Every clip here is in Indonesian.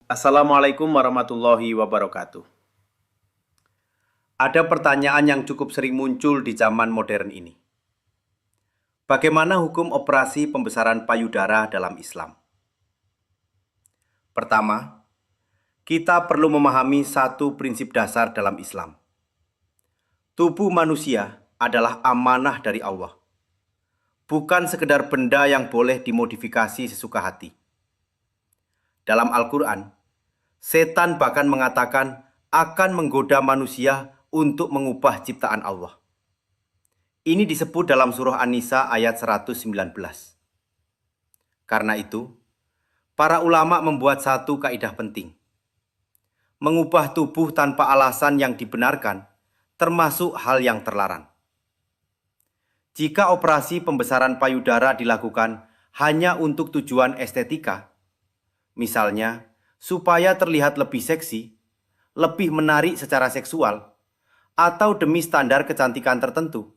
Assalamualaikum warahmatullahi wabarakatuh. Ada pertanyaan yang cukup sering muncul di zaman modern ini. Bagaimana hukum operasi pembesaran payudara dalam Islam? Pertama, kita perlu memahami satu prinsip dasar dalam Islam. Tubuh manusia adalah amanah dari Allah, bukan sekedar benda yang boleh dimodifikasi sesuka hati. Dalam Al-Quran, setan bahkan mengatakan akan menggoda manusia untuk mengubah ciptaan Allah. Ini disebut dalam surah An-Nisa ayat 119. Karena itu, para ulama membuat satu kaidah penting. Mengubah tubuh tanpa alasan yang dibenarkan termasuk hal yang terlarang. Jika operasi pembesaran payudara dilakukan hanya untuk tujuan estetika, misalnya supaya terlihat lebih seksi, lebih menarik secara seksual, atau demi standar kecantikan tertentu,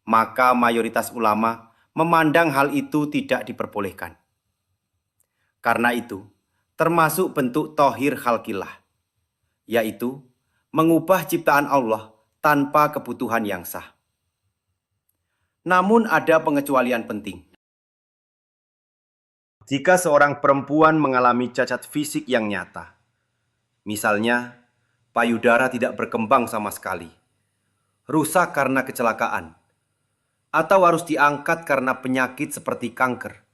maka mayoritas ulama memandang hal itu tidak diperbolehkan. Karena itu, termasuk bentuk tohir khalqillah, yaitu mengubah ciptaan Allah tanpa kebutuhan yang sah. Namun ada pengecualian penting. Jika seorang perempuan mengalami cacat fisik yang nyata, misalnya payudara tidak berkembang sama sekali, rusak karena kecelakaan, atau harus diangkat karena penyakit seperti kanker,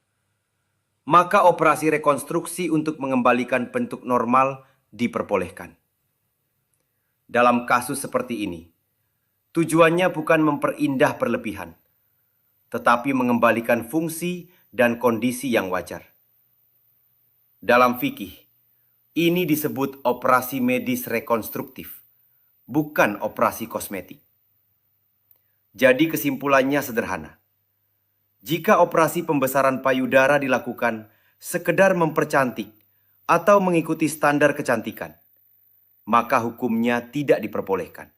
maka operasi rekonstruksi untuk mengembalikan bentuk normal diperbolehkan. Dalam kasus seperti ini, tujuannya bukan memperindah berlebihan, tetapi mengembalikan fungsi dan kondisi yang wajar. Dalam fikih, ini disebut operasi medis rekonstruktif, bukan operasi kosmetik. Jadi kesimpulannya sederhana. Jika operasi pembesaran payudara dilakukan sekedar mempercantik atau mengikuti standar kecantikan, maka hukumnya tidak diperbolehkan.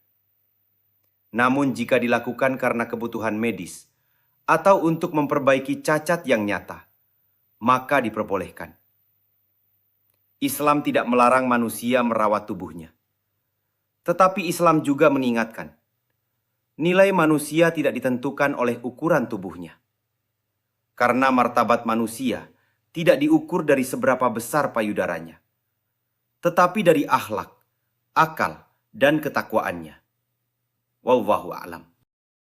Namun jika dilakukan karena kebutuhan medis atau untuk memperbaiki cacat yang nyata, maka diperbolehkan. Islam tidak melarang manusia merawat tubuhnya. Tetapi Islam juga mengingatkan, nilai manusia tidak ditentukan oleh ukuran tubuhnya. Karena martabat manusia tidak diukur dari seberapa besar payudaranya, tetapi dari akhlak, akal, dan ketakwaannya. Wallahu a'lam.